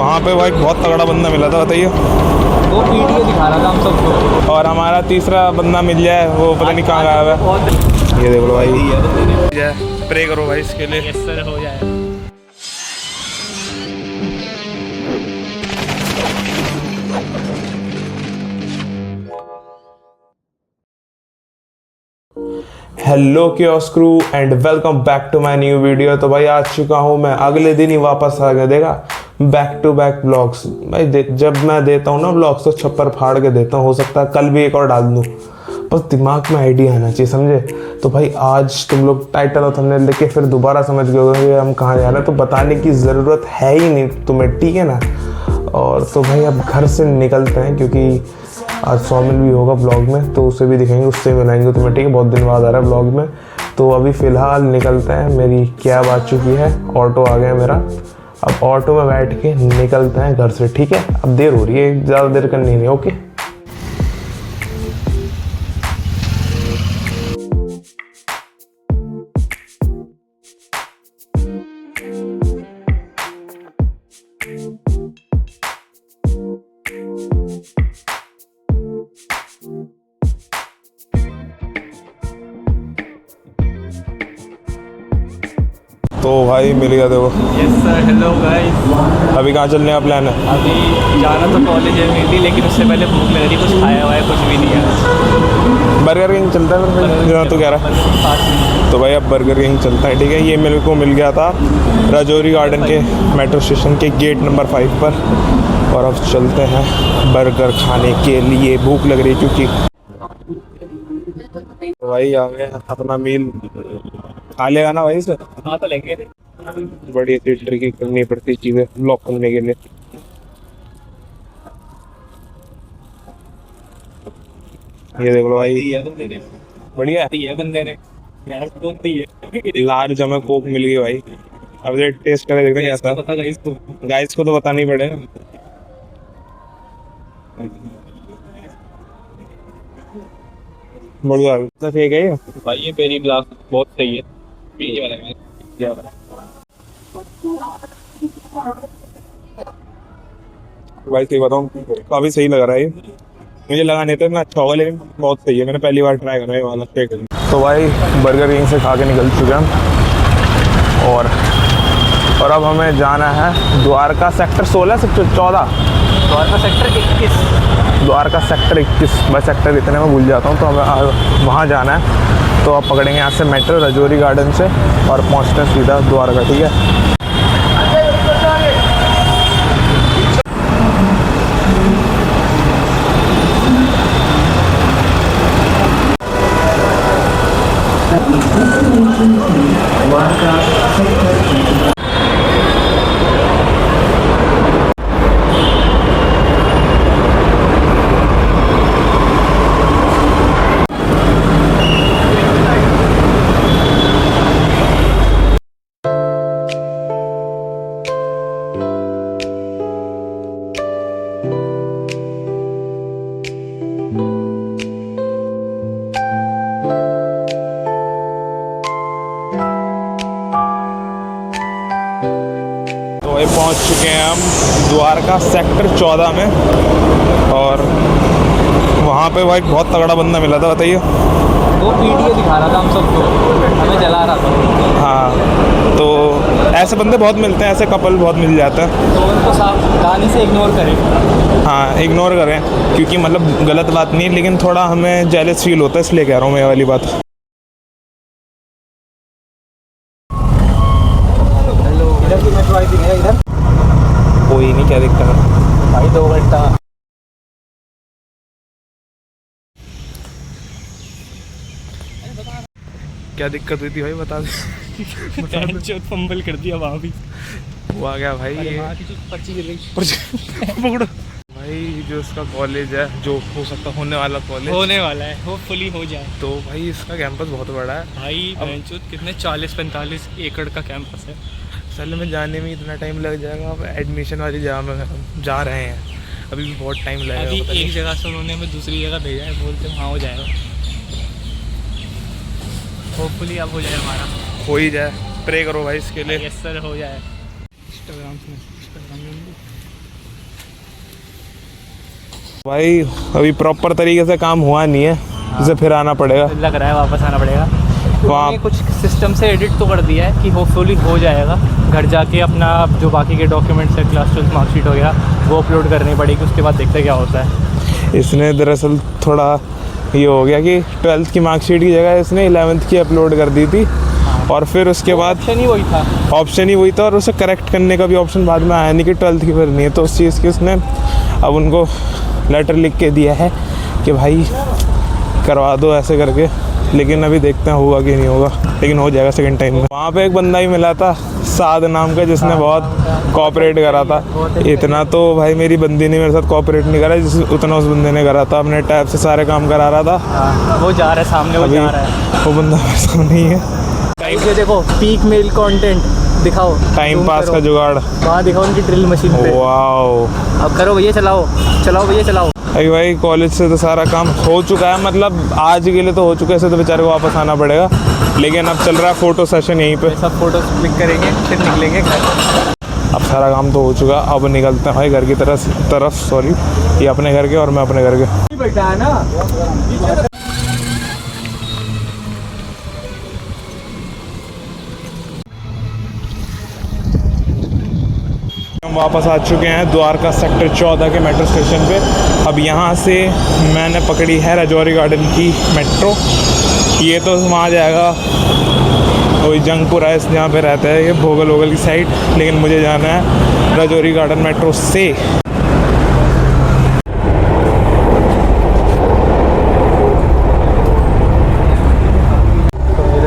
वहाँ पे भाई बहुत तगड़ा बंदा मिला था, बताइए। वो वीडियो दिखा रहा था हम सबको। और हमारा तीसरा बंदा मिल जाए, वो पता नहीं कहाँ गायब है। ये देख लो भाई, प्रे करो भाई इसके लिए। यस सर, हो जाए। हेलो क्योस crew and welcome back to my new video. तो भाई आ चुका हूँ मैं, अगले दिन ही वापस आ गया। देखा, बैक टू बैक ब्लॉग्स भाई। जब मैं देता हूँ ना ब्लॉग्स तो छप्पर फाड़ के देता हूँ। हो सकता है कल भी एक और डाल दूँ, बस दिमाग में आइडिया आना चाहिए, समझे। तो भाई आज तुम लोग टाइटल और थंबनेल देख के फिर दोबारा समझ गए होंगे हम कहाँ जा रहे हैं, तो बताने की ज़रूरत है ही नहीं तुम्हें, ठीक है ना। और तो भाई अब घर से निकलते हैं, क्योंकि आज सौमिल भी होगा ब्लॉग में, तो उसे भी दिखाएंगे, उससे मिलाएंगे तुम्हें, ठीक है। बहुत दिन बाद आ रहा है ब्लॉग में। तो अभी फ़िलहाल निकलते हैं, मेरी कैब आ चुकी है, ऑटो आ गया मेरा। अब ऑटो में बैठ के निकलते हैं घर से, ठीक है। अब देर हो रही है, ज़्यादा देर करनी नहीं, ओके। तो भाई मिल गया देखो। Yes sir, hello guys. अभी कहाँ चलने का प्लान है? अभी जाना तो कॉलेज है मेरी, लेकिन उससे पहले भूख लग रही, कुछ खाया हुआ है कुछ भी नहीं है। बर्गर किंग चलता है फिर, जहाँ तू कह रहा है। तो भाई अब बर्गर किंग चलता है, ठीक है। ये मेरे को मिल गया था राजौरी गार्डन के मेट्रो स्टेशन के गेट नंबर 5 पर। और अब चलते हैं बर्गर खाने के लिए, भूख लग रही है क्योंकि। तो भाई आ गया अपना मील, खा लेगा ना भाई सर? हाँ तो लेंगे। बड़ी ट्रिकी करनी पड़ती चीज़ें ब्लॉक करने के लिए। ये देख लो भाई, बढ़िया है बंदे ने लार्ज हमें कोक मिल गई भाई। अब ये टेस्ट करके देखते हैं कैसा। पता गाइस को। गाइस को तो बताना ही पड़ेगा। बढ़िया तो ठीक है ये भाई, ये पेरी ब्लास्ट बहुत सही है। ये वाला है क्या वाला? भाई सही बताऊँ, काफ़ी सही लग रहा है ये। मुझे लगा नहीं था इतना अच्छा होगा, लेकिन बहुत सही है। मैंने पहली बार ट्राई करा है वाला केक। तो भाई बर्गर किंग से खा के निकल चुके हैं, और अब हमें जाना है Dwarka sector 16 sector 14 Dwarka sector 21। Dwarka sector 21। बस सेक्टर इतने में भूल जाता हूँ, तो हमें वहाँ जाना है। तो अब पकड़ेंगे यहाँ से मेट्रो राजौरी गार्डन से और पहुँचते हैं सीधा द्वारका, ठीक है। पहुंच चुके हैं हम द्वारका सेक्टर 14 में, और वहाँ पे भाई बहुत तगड़ा बंदा मिला था, बताइए। वो वीडियो दिखा रहा था हम सबको, हमें जला रहा था। हाँ, तो ऐसे बंदे बहुत मिलते हैं, ऐसे कपल बहुत मिल जाते हैं, तो उनको सावधानी से इग्नोर करें। हाँ इग्नोर करें, क्योंकि मतलब गलत बात नहीं, लेकिन थोड़ा हमें जेलस फील होता है, इसलिए कह रहा हूँ मैं ये वाली बात। हेलो, इधर की मेट्रो आई थी भैया, इधर कोई नहीं, क्या दिक्कत है भाई, 2 घंटा। क्या दिक्कत हुई थी भाई, बता दे। फंबल कर दिया वहाँ भी। वो आ गया भाई, ये पर्ची गिर गई। पकड़ो भाई। जो इसका कॉलेज है, जो हो सकता होने वाला कॉलेज होने वाला है, होपफुली हो जाए। तो भाई इसका कैंपस बहुत बड़ा है भाई कितने 40-45 एकड़ का कैंपस है। असल में जाने में इतना टाइम लग जाएगा। अब एडमिशन वाली जगह में हम जा रहे हैं, अभी भी बहुत टाइम लगेगा। अभी एक जगह से उन्होंने हमें दूसरी जगह भेजा है, बोलते वहाँ हो जाएगा। होपफुली अब हो जाए हमारा, हो ही जाए, प्रे करो भाई इसके लिए। यस सर, हो जाए। इंस्टाग्राम में भाई अभी प्रॉपर तरीके से काम हुआ नहीं है, इसे फिर आना पड़ेगा। लग रहा है वापस आना पड़ेगा। वहाँ तो कुछ सिस्टम से एडिट तो कर दिया है कि होपफुली हो जाएगा। घर जाके अपना जो बाकी के डॉक्यूमेंट्स है, क्लास 12 मार्कशीट वगैरह, वो अपलोड करनी पड़ेगी। उसके बाद देखते हैं क्या होता है। इसने दरअसल थोड़ा ये हो गया कि 12th की मार्कशीट की जगह इसने 11th की अपलोड कर दी थी, और फिर उसके बाद ऑप्शन ही वही था। ऑप्शन ही वही था, और उसे करेक्ट करने का भी ऑप्शन बाद में आया नहीं कि 12th की करनी है। तो उस चीज़ की उसने अब उनको लेटर लिख के दिया है कि भाई करवा दो ऐसे करके, लेकिन अभी देखते हैं होगा कि नहीं होगा, लेकिन हो जाएगा सेकंड टाइम में। वहाँ पे एक बंदा ही मिला था साद नाम का, जिसने बहुत कोऑपरेट करा था। इतना तो भाई मेरी बंदी ने मेरे साथ कोऑपरेट नहीं करा उतना उस बंदे ने करा था। अपने टैब से सारे काम करा रहा था। वो जा रहा है सामने, वो अभी जा रहा है। वो बंदा मेरे सामने ही है। ये देखो पीक मेल कंटेंट दिखाओ, टाइम पास का जुगाड़। वहाँ दिखाओ उनकी ड्रिल मशीन पे। वाओ, अब करो भैया, चलाओ चलाओ भैया चलाओ। अरे भाई कॉलेज से तो सारा काम हो चुका है, मतलब आज के लिए तो हो चुका है, ऐसे तो बेचारे को वापस आना पड़ेगा। लेकिन अब चल रहा है फ़ोटो सेशन यहीं पे। सब फोटो क्लिक करेंगे, फिर निकलेंगे घर। अब सारा काम तो हो चुका, अब निकलते हैं भाई घर की तरफ सॉरी, ये अपने घर के और मैं अपने घर के। बेटा है ना। हम वापस आ चुके हैं द्वारका सेक्टर 14 के मेट्रो स्टेशन पे। अब यहाँ से मैंने पकड़ी है राजौरी गार्डन की मेट्रो। ये तो वहाँ जाएगा वही जंगपुर है जहाँ पे रहता है ये भोगल वोगल की साइड, लेकिन मुझे जाना है राजौरी गार्डन मेट्रो से। तो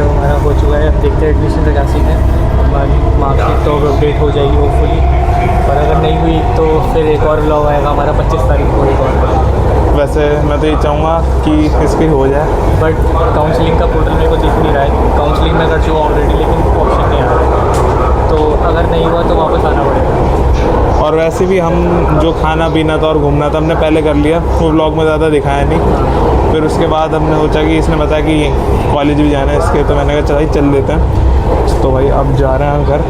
हमारा हो चुका है, अब देखते हैं एडमिशन का क्या सीन है। हमारी मार्कशीट तो अपडेट हो जाएगी होपफुली, पर अगर नहीं हुई तो फिर एक और ब्लॉग आएगा हमारा 25 तारीख को एक और। वैसे मैं तो ये चाहूँगा कि इसकी हो जाए, बट काउंसलिंग का पोर्टल मेरे को दिख नहीं रहा है। काउंसलिंग में कर चुका ऑलरेडी, लेकिन ऑप्शन नहीं आ रहा है। तो अगर नहीं हुआ तो वापस आना पड़ेगा। और वैसे भी हम जो खाना पीना था और घूमना था हमने पहले कर लिया, वो व्लॉग में ज़्यादा दिखाया नहीं। फिर उसके बाद हमने सोचा कि इसने बताया कि कॉलेज भी जाना है इसके, तो मैंने कहा चल लेते हैं। तो भाई अब जा रहे हैं घर।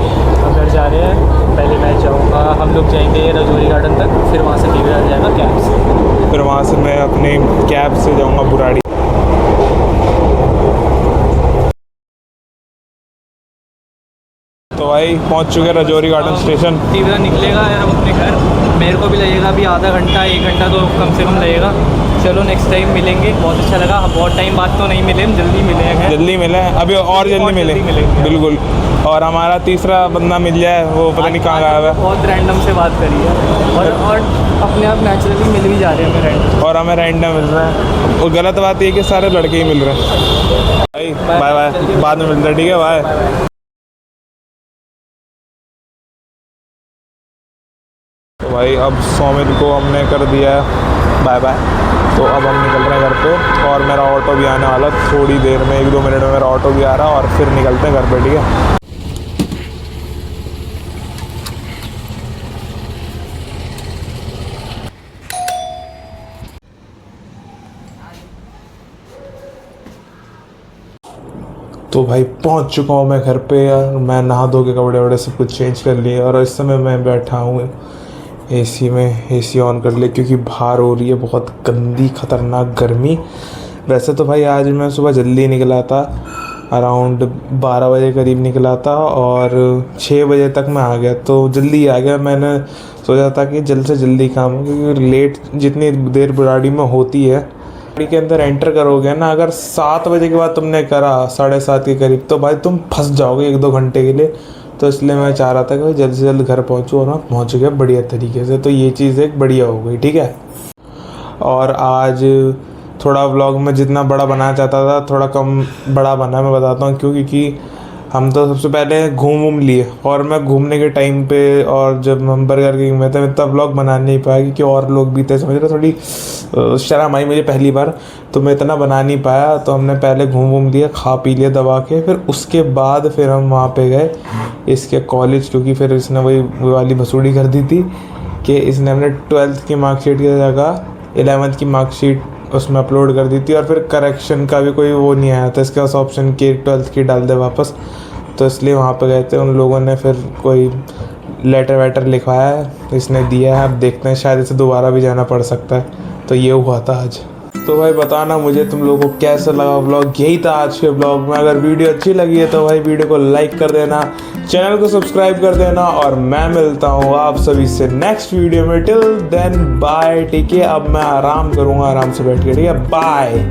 अब घर जा रहे हैं। पहले मैं जाऊँगा, हम लोग जाएंगे राजौरी गार्डन तक, फिर वहाँ से निकल जाएगा कैब से। फिर वहाँ से मैं अपने कैब से जाऊँगा बुराड़ी। तो भाई पहुँच चुके हैं राजौरी गार्डन स्टेशन। तीव्र निकलेगा यार हम अपने घर। मेरे को भी लगेगा अभी आधा घंटा 1 घंटा तो कम से कम लगेगा। चलो नेक्स्ट टाइम मिलेंगे। बहुत अच्छा लगा, बहुत टाइम बाद तो नहीं मिले, हम जल्दी मिले हैं। जल्दी मिले अभी और जल्दी मिलेंगे बिल्कुल। और हमारा तीसरा बंदा मिल जाए, वो पता नहीं कहाँ गया है। बहुत रैंडम से बात करी है, और अपने आप नेचुरली मिल भी जा रहे हैं हमें रैंडम। और हमें रैंडम मिल रहा है। और गलत बात ये कि सारे लड़के ही मिल रहे हैं। भाई बाय बाय, बाद में मिलते हैं, ठीक है बाय। तो भाई अब सौमिल को हमने कर दिया है बाय बाय। तो अब हम निकल रहे हैं घर पे, और मेरा ऑटो भी आने वाला थोड़ी देर में, 1-2 मिनट में मेरा ऑटो भी आ रहा है, और फिर निकलते हैं घर पे, ठीक है। तो भाई पहुंच चुका हूँ मैं घर पे यार। मैं नहा धो के कपड़े वपड़े सब कुछ चेंज कर लिए, और इस समय मैं बैठा हूँ एसी में। एसी ऑन कर लिया क्योंकि बाहर हो रही है बहुत गंदी खतरनाक गर्मी। वैसे तो भाई आज मैं सुबह जल्दी निकला था, अराउंड 12 बजे करीब निकला था, और 6 बजे तक मैं आ गया। तो जल्दी आ गया, मैंने सोचा था कि जल्द से जल्दी काम हो, क्योंकि लेट जितनी देर बुराड़ी में होती है, बुराड़ी के अंदर एंटर करोगे ना, अगर 7 बजे के बाद तुमने करा 7:30 के करीब, तो भाई तुम फंस जाओगे 1-2 घंटे के लिए। तो इसलिए मैं चाह रहा था कि जल्द से जल्द घर पहुंचूँ, और मैं पहुंच गया बढ़िया तरीके से। तो ये चीज़ एक बढ़िया हो गई, ठीक है। और आज थोड़ा व्लॉग में जितना बड़ा बनाना चाहता था थोड़ा कम बड़ा बना, मैं बताता हूँ क्यों। क्योंकि हम तो सबसे पहले घूम लिए, और मैं घूमने के टाइम पे, और जब हम बर्गर किंग में थे, मैं तब व्लॉग बना नहीं पाया क्योंकि और लोग भी थे, समझ रहे। थोड़ी शर्म आई मुझे पहली बार, तो मैं इतना बना नहीं पाया। तो हमने पहले घूम लिया, खा पी लिया दबा के, फिर उसके बाद फिर हम वहाँ पे गए इसके कॉलेज, क्योंकि फिर इसने वही वाली भसूड़ी कर दी थी कि इसने हमने 12th की मार्कशीट की जगह 11th की मार्कशीट उसमें अपलोड कर दी थी, और फिर करेक्शन का भी कोई वो नहीं आया था इसके पास ऑप्शन कि 12th की डाल दे वापस। तो इसलिए वहाँ पे गए थे, उन लोगों ने फिर कोई लेटर वेटर लिखवाया है, इसने दिया है। अब देखते हैं, शायद इसे दोबारा भी जाना पड़ सकता है। तो ये हुआ था आज। तो भाई बताना मुझे तुम लोगों को कैसा लगा व्लॉग। यही था आज के व्लॉग में। अगर वीडियो अच्छी लगी है तो भाई वीडियो को लाइक कर देना, चैनल को सब्सक्राइब कर देना, और मैं मिलता हूँ आप सभी से नेक्स्ट वीडियो में। Till then bye. ठीक है, अब मैं आराम करूँगा आराम से बैठ के। ठीक है, बाय।